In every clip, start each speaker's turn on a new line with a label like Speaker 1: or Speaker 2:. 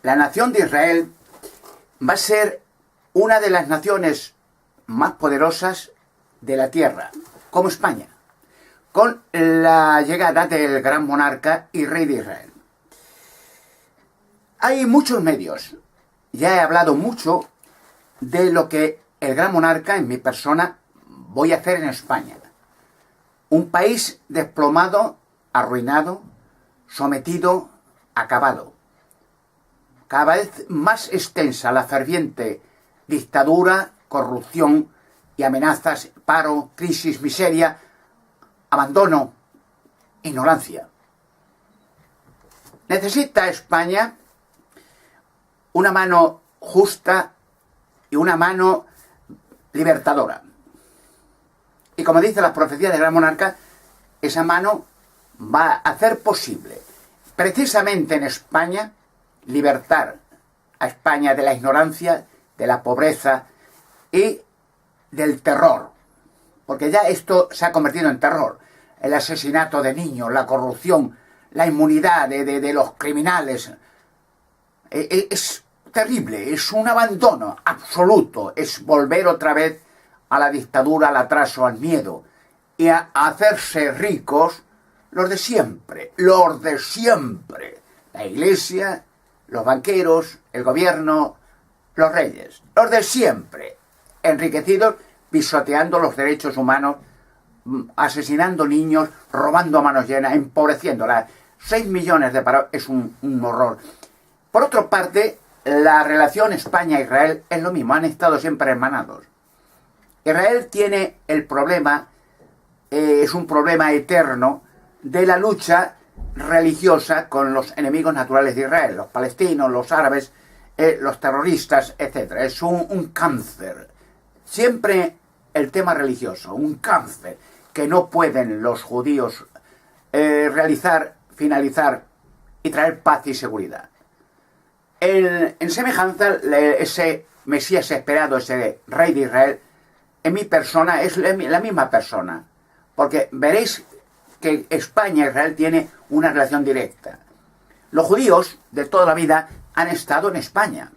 Speaker 1: la nación de Israel va a ser una de las naciones más poderosas de la tierra, como España, con la llegada del gran monarca y rey de Israel. Hay muchos medios, ya he hablado mucho de lo que el gran monarca, en mi persona, voy a hacer en España. Un país desplomado, arruinado, sometido, acabado. Cada vez más extensa la ferviente dictadura, corrupción y amenazas, paro, crisis, miseria, abandono, ignorancia. Necesita España una mano justa y una mano libertadora. Y como dice la profecía del gran monarca, esa mano va a hacer posible, precisamente en España, libertar a España de la ignorancia, de la pobreza y del terror. Porque ya esto se ha convertido en terror. El asesinato de niños, la corrupción, la inmunidad de los criminales. Es terrible, es un abandono absoluto. Es volver otra vez a la dictadura, al atraso, al miedo. Y a hacerse ricos los de siempre, los de siempre. La iglesia, los banqueros, el gobierno, los reyes, los de siempre, enriquecidos, pisoteando los derechos humanos, asesinando niños, robando a manos llenas, empobreciéndolas. 6 millones de parados es un horror. Por otra parte, la relación España-Israel es lo mismo, han estado siempre hermanados. Israel tiene el problema, es un problema eterno, de la lucha religiosa con los enemigos naturales de Israel, los palestinos, los árabes, los terroristas, etc. Es un cáncer. Siempre el tema religioso, un cáncer que no pueden los judíos realizar, finalizar y traer paz y seguridad. En semejanza, ese Mesías esperado, ese rey de Israel, en mi persona es la misma persona, porque veréis que España e Israel tiene una relación directa. Los judíos de toda la vida han estado en España,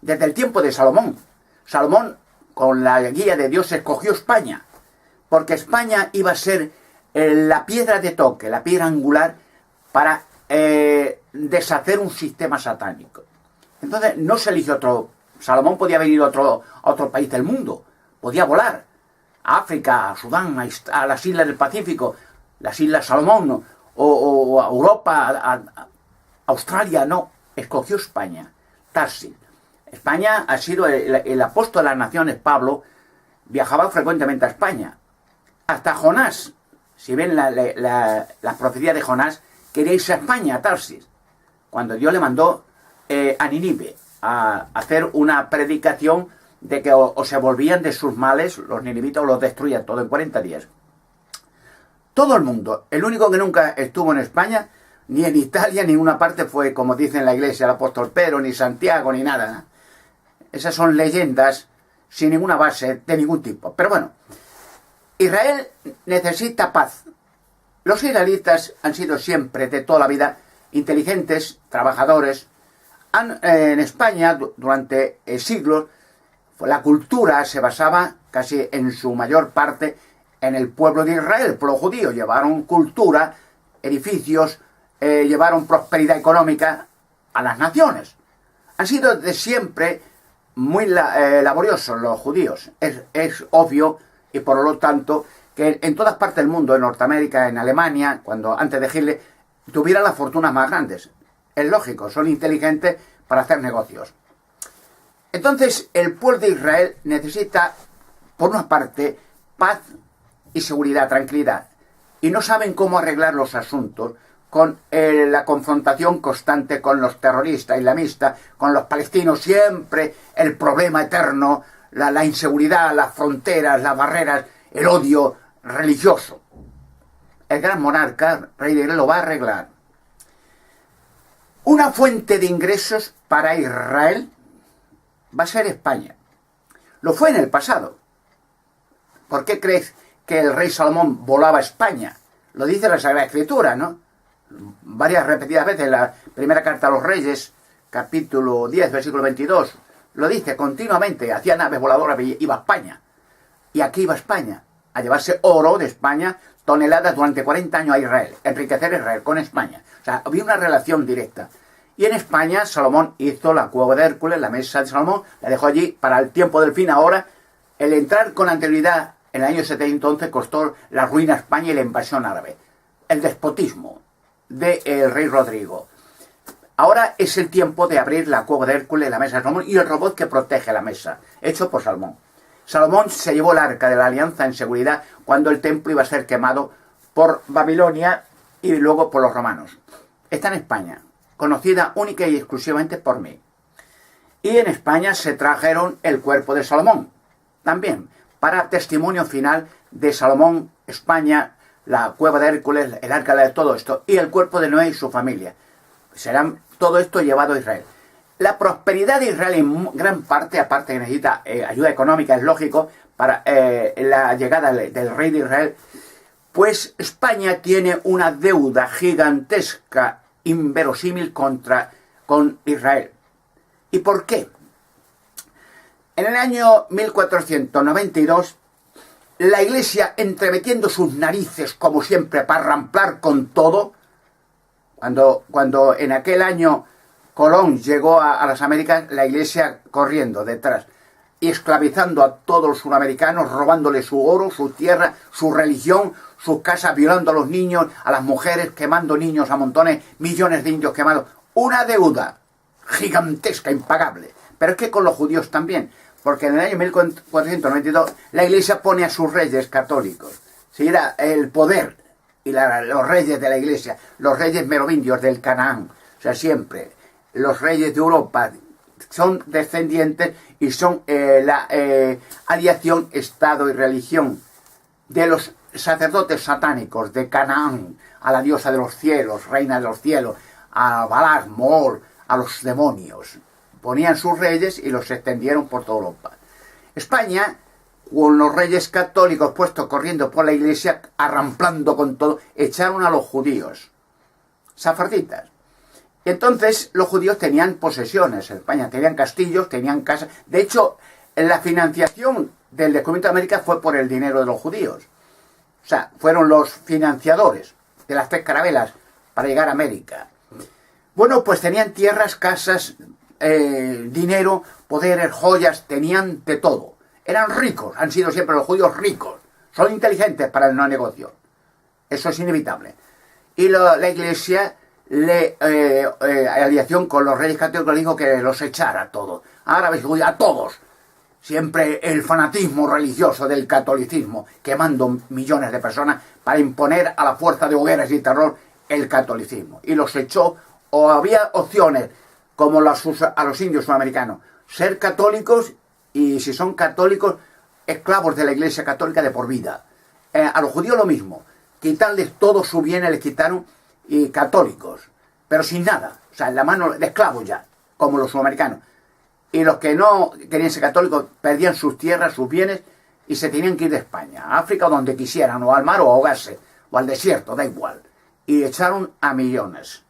Speaker 1: desde el tiempo de Salomón. Salomón, con la guía de Dios, escogió España, porque España iba a ser la piedra de toque, la piedra angular para deshacer un sistema satánico. Entonces no se eligió otro. Salomón podía haber ido a otro país del mundo, podía volar a África, a Sudán, a las islas del Pacífico, las Islas Salomón, o a Europa, a Australia. No, escogió España, Tarsis. España ha sido el apóstol de las naciones, Pablo, viajaba frecuentemente a España. Hasta Jonás, si ven la profecía de Jonás, quería irse a España, a Tarsis, cuando Dios le mandó a Nínive a hacer una predicación de que o se volvían de sus males, los ninivitas, o los destruían todo en 40 días. Todo el mundo, el único que nunca estuvo en España, ni en Italia, ni en una parte, fue, como dice en la iglesia, el apóstol Pedro, ni Santiago, ni nada. Esas son leyendas sin ninguna base de ningún tipo. Pero bueno, Israel necesita paz. Los israelitas han sido siempre, de toda la vida, inteligentes, trabajadores. En España, durante siglos, la cultura se basaba casi en su mayor parte en el pueblo de Israel, el pueblo judío. Llevaron cultura, edificios, llevaron prosperidad económica a las naciones. Han sido de siempre muy laboriosos los judíos. Es obvio, y por lo tanto, que en todas partes del mundo, en Norteamérica, en Alemania, cuando antes de Hitler, tuvieran las fortunas más grandes. Es lógico, son inteligentes para hacer negocios. Entonces, el pueblo de Israel necesita, por una parte, paz y seguridad, tranquilidad. Y no saben cómo arreglar los asuntos con la confrontación constante con los terroristas islamistas, con los palestinos, siempre el problema eterno, la inseguridad, las fronteras, las barreras, el odio religioso. El gran monarca, rey de Israel, lo va a arreglar. Una fuente de ingresos para Israel va a ser España. Lo fue en el pasado. ¿Por qué crees que el rey Salomón volaba a España? Lo dice la Sagrada Escritura, ¿no? Varias repetidas veces, la primera carta a los Reyes, capítulo 10, versículo 22, lo dice continuamente, hacía naves voladoras, iba a España. Y aquí iba a España, a llevarse oro de España, toneladas durante 40 años a Israel, enriquecer a Israel con España. O sea, había una relación directa. Y en España, Salomón hizo la cueva de Hércules, la mesa de Salomón, la dejó allí para el tiempo del fin. Ahora, el entrar con anterioridad en el año 711 costó la ruina a España y la invasión árabe. El despotismo del rey Rodrigo. Ahora es el tiempo de abrir la cueva de Hércules, la mesa de Salomón y el robot que protege la mesa, hecho por Salomón. Salomón se llevó el arca de la alianza en seguridad cuando el templo iba a ser quemado por Babilonia y luego por los romanos. Está en España, conocida única y exclusivamente por mí. Y en España se trajeron el cuerpo de Salomón, también, para testimonio final de Salomón, España, la cueva de Hércules, el arca de todo esto, y el cuerpo de Noé y su familia. Serán todo esto llevado a Israel. La prosperidad de Israel en gran parte, aparte que necesita ayuda económica, es lógico, para la llegada del rey de Israel, pues España tiene una deuda gigantesca, inverosímil con Israel. ¿Y por qué? En el año 1492, la Iglesia, entremetiendo sus narices, como siempre, para ramplar con todo, cuando en aquel año Colón llegó a las Américas, la Iglesia corriendo detrás y esclavizando a todos los sudamericanos, robándole su oro, su tierra, su religión, sus casas, violando a los niños, a las mujeres, quemando niños a montones, millones de indios quemados. Una deuda gigantesca, impagable. Pero es que con los judíos también, porque en el año 1492 la Iglesia pone a sus reyes católicos. Si era el poder y los reyes de la Iglesia, los reyes merovingios del Canaán, o sea, siempre los reyes de Europa son descendientes y son la aliación Estado y religión de los sacerdotes satánicos de Canaán, a la diosa de los cielos, reina de los cielos, a Baal, Mool, a los demonios. Ponían sus reyes y los extendieron por toda Europa. España, con los reyes católicos puestos corriendo por la Iglesia, arramplando con todo, echaron a los judíos, safarditas. Y entonces los judíos tenían posesiones en España, tenían castillos, tenían casas. De hecho, la financiación del descubrimiento de América fue por el dinero de los judíos. O sea, fueron los financiadores de las 3 carabelas para llegar a América. Bueno, pues tenían tierras, casas, dinero, poderes, joyas, tenían de todo. Eran ricos, han sido siempre los judíos ricos. Son inteligentes para el no negocio. Eso es inevitable. Y la Iglesia, aliación con los reyes católicos, dijo que los echara a todos. Árabes y judíos, a todos. Siempre el fanatismo religioso del catolicismo, quemando millones de personas para imponer a la fuerza de hogueras y terror el catolicismo. Y los echó, o había opciones, como a los indios sudamericanos, ser católicos y, si son católicos, esclavos de la Iglesia Católica de por vida. A los judíos lo mismo, quitarles todos sus bienes, les quitaron, y católicos, pero sin nada, o sea, en la mano de esclavos ya, como los sudamericanos. Y los que no querían ser católicos perdían sus tierras, sus bienes, y se tenían que ir de España, a África o donde quisieran, o al mar o ahogarse, o al desierto, da igual. Y echaron a millones,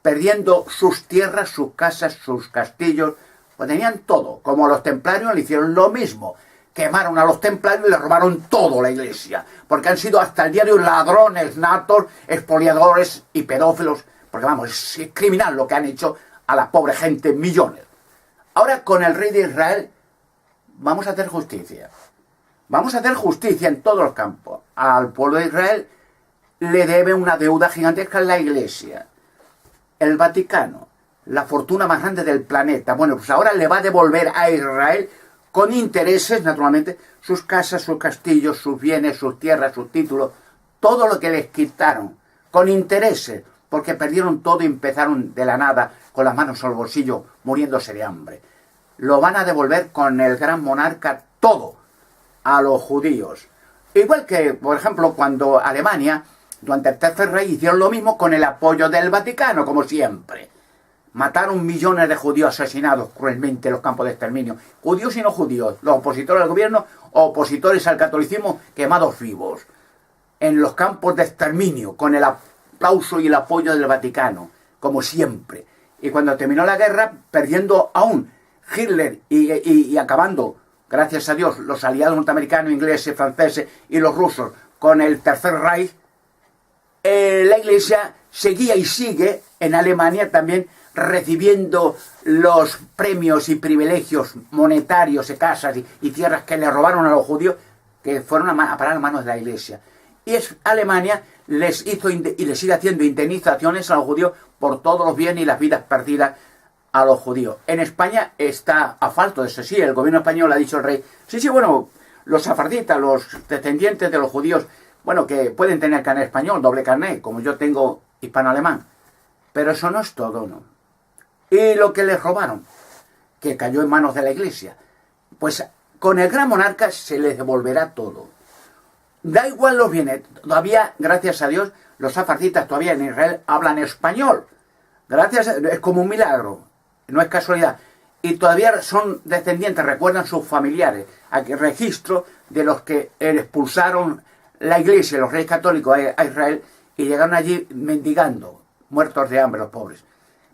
Speaker 1: perdiendo sus tierras, sus casas, sus castillos, pues tenían todo. Como los templarios le hicieron lo mismo, quemaron a los templarios y le robaron todo la Iglesia, porque han sido hasta el día de hoy ladrones natos, expoliadores y pedófilos, porque vamos, es criminal lo que han hecho a la pobre gente, millones. Ahora con el rey de Israel vamos a hacer justicia. Vamos a hacer justicia en todos los campos. Al pueblo de Israel le debe una deuda gigantesca en la Iglesia. El Vaticano, la fortuna más grande del planeta. Bueno, pues ahora le va a devolver a Israel, con intereses, naturalmente, sus casas, sus castillos, sus bienes, sus tierras, sus títulos, todo lo que les quitaron, con intereses, porque perdieron todo y empezaron de la nada, con las manos en el bolsillo, muriéndose de hambre. Lo van a devolver con el gran monarca todo a los judíos. Igual que, por ejemplo, cuando Alemania, durante el tercer rey, hicieron lo mismo con el apoyo del Vaticano, como siempre. Mataron millones de judíos asesinados cruelmente en los campos de exterminio. Judíos y no judíos, los opositores al gobierno, opositores al catolicismo, quemados vivos. En los campos de exterminio, con el aplauso y el apoyo del Vaticano, como siempre. Y cuando terminó la guerra, perdiendo aún Hitler y acabando, gracias a Dios, los aliados norteamericanos, ingleses, franceses y los rusos con el Tercer Reich, la Iglesia seguía y sigue en Alemania también recibiendo los premios y privilegios monetarios, casas y tierras que le robaron a los judíos, que fueron a parar a manos de la Iglesia. Y Alemania les hizo y les sigue haciendo indemnizaciones a los judíos por todos los bienes y las vidas perdidas a los judíos. En España está a falta de eso. Sí, el gobierno español ha dicho al rey, sí, bueno, los safarditas, los descendientes de los judíos, bueno, que pueden tener carnet español, doble carnet, como yo tengo hispano-alemán. Pero eso no es todo, ¿no? Y lo que les robaron, que cayó en manos de la Iglesia, pues con el gran monarca se les devolverá todo. Da igual los bienes. Todavía, gracias a Dios, los safarditas todavía en Israel hablan español. Es como un milagro, no es casualidad. Y todavía son descendientes, recuerdan sus familiares, aquí registro de los que expulsaron la Iglesia, los reyes católicos a Israel, y llegaron allí mendigando, muertos de hambre los pobres.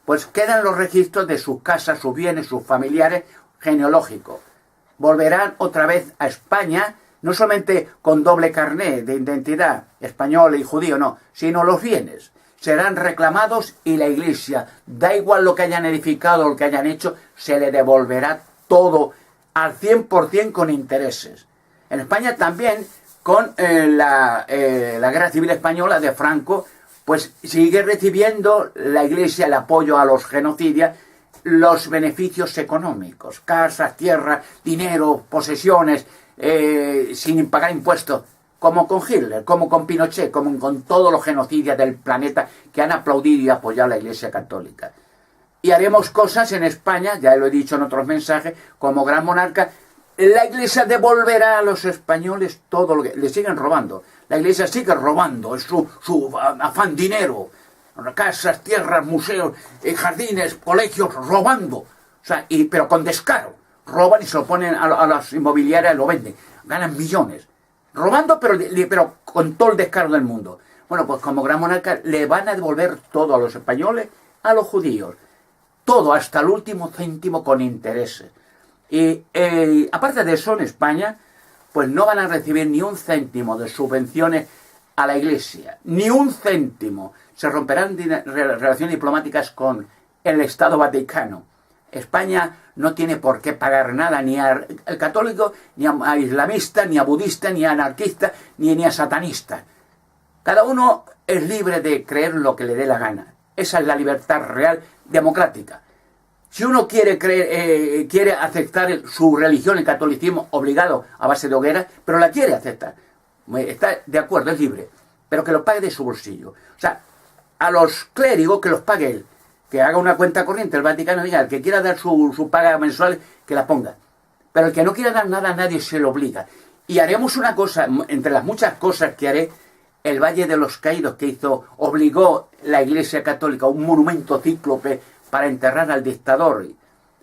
Speaker 1: Pues quedan los registros de sus casas, sus bienes, sus familiares genealógicos. Volverán otra vez a España, no solamente con doble carné de identidad, español y judío, no, sino los bienes. Serán reclamados y la Iglesia, da igual lo que hayan edificado o lo que hayan hecho, se le devolverá todo al 100% con intereses. En España también, con la Guerra Civil Española de Franco, pues sigue recibiendo la Iglesia el apoyo a los genocidios, los beneficios económicos, casas, tierras, dinero, posesiones, sin pagar impuestos, como con Hitler, como con Pinochet, como con todos los genocidios del planeta que han aplaudido y apoyado a la Iglesia Católica. Y haremos cosas en España, ya lo he dicho en otros mensajes, como gran monarca, la Iglesia devolverá a los españoles todo lo que le siguen robando. La Iglesia sigue robando, es su afán dinero, casas, tierras, museos, jardines, colegios, robando, o sea, pero con descaro. Roban y se lo ponen a las inmobiliarias y lo venden, ganan millones. Robando, pero con todo el descaro del mundo. Bueno, pues como gran monarca le van a devolver todo a los españoles, a los judíos. Todo, hasta el último céntimo con intereses. Y aparte de eso, en España, pues no van a recibir ni un céntimo de subvenciones a la Iglesia. Ni un céntimo. Se romperán relaciones diplomáticas con el Estado Vaticano. España no tiene por qué pagar nada ni al católico, ni a islamista, ni a budista, ni a anarquista, ni a satanista. Cada uno es libre de creer lo que le dé la gana. Esa es la libertad real democrática. Si uno quiere aceptar su religión, el catolicismo, obligado a base de hogueras, pero la quiere aceptar, está de acuerdo, es libre, pero que lo pague de su bolsillo. O sea, a los clérigos que los pague él, que haga una cuenta corriente, el Vaticano diga, el que quiera dar su paga mensual, que la ponga. Pero el que no quiera dar nada, nadie se lo obliga. Y haremos una cosa, entre las muchas cosas que haré, el Valle de los Caídos que obligó la Iglesia Católica a un monumento cíclope para enterrar al dictador.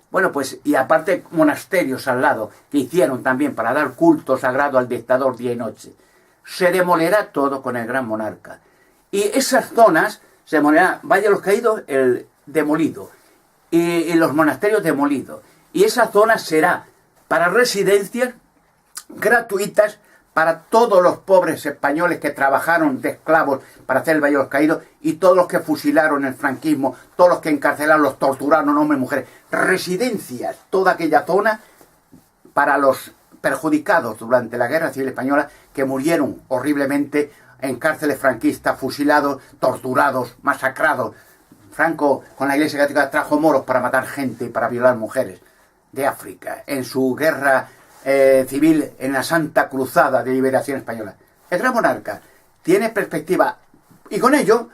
Speaker 1: Bueno, pues, y aparte monasterios al lado, que hicieron también para dar culto sagrado al dictador día y noche. Se demolerá todo con el gran monarca. Y esas zonas, se demolerá, Valle de los Caídos, el demolido, y los monasterios demolidos. Y esa zona será para residencias gratuitas para todos los pobres españoles que trabajaron de esclavos para hacer el Valle de los Caídos y todos los que fusilaron el franquismo, todos los que encarcelaron, los torturaron, hombres y mujeres. Residencias, toda aquella zona para los perjudicados durante la Guerra Civil Española que murieron horriblemente en cárceles franquistas, fusilados, torturados, masacrados. Franco con la Iglesia Católica trajo moros para matar gente y para violar mujeres de África en su guerra civil, en la Santa Cruzada de Liberación Española. El gran monarca tiene perspectiva y con ello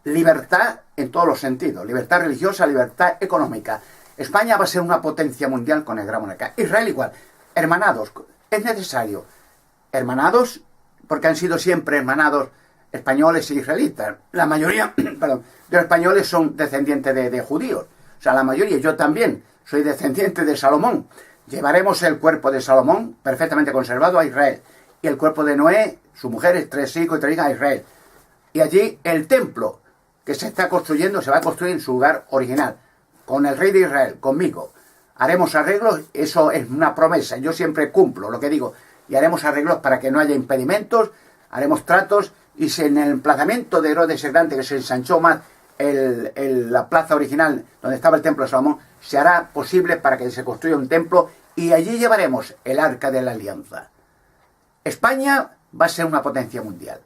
Speaker 1: libertad en todos los sentidos, libertad religiosa, libertad económica. España va a ser una potencia mundial con el gran monarca. Israel igual, hermanados, es necesario, hermanados porque han sido siempre hermanados españoles e israelitas. La mayoría perdón, de los españoles son descendientes de judíos, o sea, la mayoría, yo también soy descendiente de Salomón. Llevaremos el cuerpo de Salomón, perfectamente conservado, a Israel. Y el cuerpo de Noé, sus mujeres, 3 hijos y 3 hijas, a Israel. Y allí el templo que se está construyendo, se va a construir en su lugar original. con el rey de Israel, conmigo, haremos arreglos, eso es una promesa, yo siempre cumplo lo que digo, y haremos arreglos para que no haya impedimentos, haremos tratos, y si en el emplazamiento de Herodes el Grande, que se ensanchó más la plaza original donde estaba el templo de Salomón, se hará posible para que se construya un templo, y allí llevaremos el arca de la alianza. España va a ser una potencia mundial,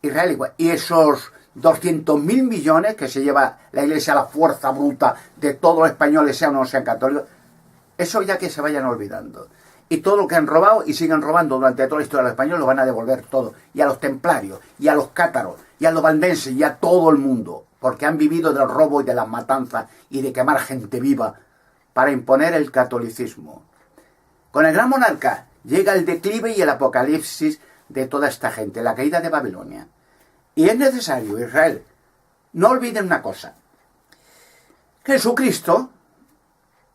Speaker 1: Israel igual, y esos 200.000 millones que se lleva la Iglesia a la fuerza bruta de todos los españoles, sean o no sean católicos, eso ya que se vayan olvidando. Y todo lo que han robado y siguen robando durante toda la historia de los españoles lo van a devolver todo. Y a los templarios, y a los cátaros, y a los valdenses, y a todo el mundo. Porque han vivido del robo y de las matanzas y de quemar gente viva para imponer el catolicismo. Con el gran monarca llega el declive y el apocalipsis de toda esta gente, la caída de Babilonia. Y es necesario, Israel, no olviden una cosa. Jesucristo,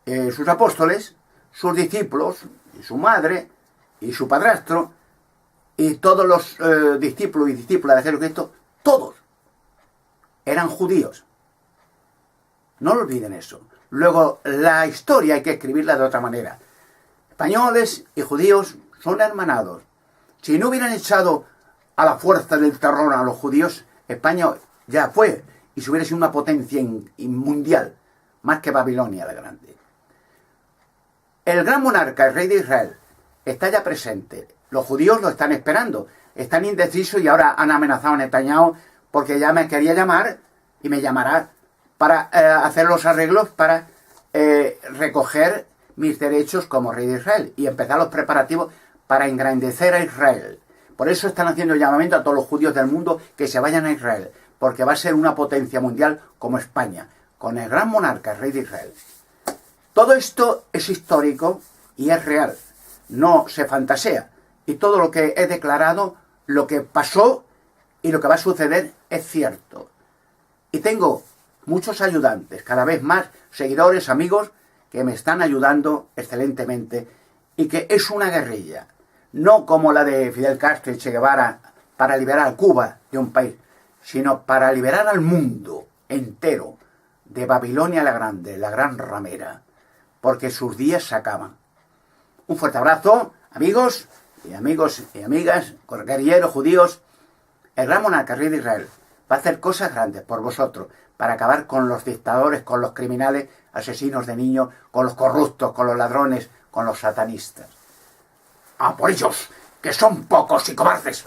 Speaker 1: sus apóstoles, sus discípulos, y su madre, y su padrastro, y todos los discípulos y discípulas de Jesucristo, todos eran judíos. No olviden eso. Luego, la historia hay que escribirla de otra manera. Españoles y judíos son hermanados. Si no hubieran echado a la fuerza del terror a los judíos, España ya fue, y si hubiera sido una potencia mundial, más que Babilonia la Grande. El gran monarca, el rey de Israel, está ya presente. Los judíos lo están esperando. Están indecisos y ahora han amenazado a Netanyahu porque ya me quería llamar y me llamará para hacer los arreglos para recoger mis derechos como rey de Israel y empezar los preparativos para engrandecer a Israel. Por eso están haciendo el llamamiento a todos los judíos del mundo que se vayan a Israel, porque va a ser una potencia mundial como España, con el gran monarca, el rey de Israel. Todo esto es histórico y es real, no se fantasea. Y todo lo que he declarado, lo que pasó y lo que va a suceder es cierto. Y tengo muchos ayudantes, cada vez más seguidores, amigos, que me están ayudando excelentemente y que es una guerrilla, no como la de Fidel Castro y Che Guevara para liberar a Cuba de un país, sino para liberar al mundo entero de Babilonia la Grande, la gran ramera, porque sus días se acaban. Un fuerte abrazo, amigos y amigas, guerrilleros judíos. El gran monarca, rey de Israel, va a hacer cosas grandes por vosotros, para acabar con los dictadores, con los criminales, asesinos de niños, con los corruptos, con los ladrones, con los satanistas. ¡A por ellos, que son pocos y cobardes!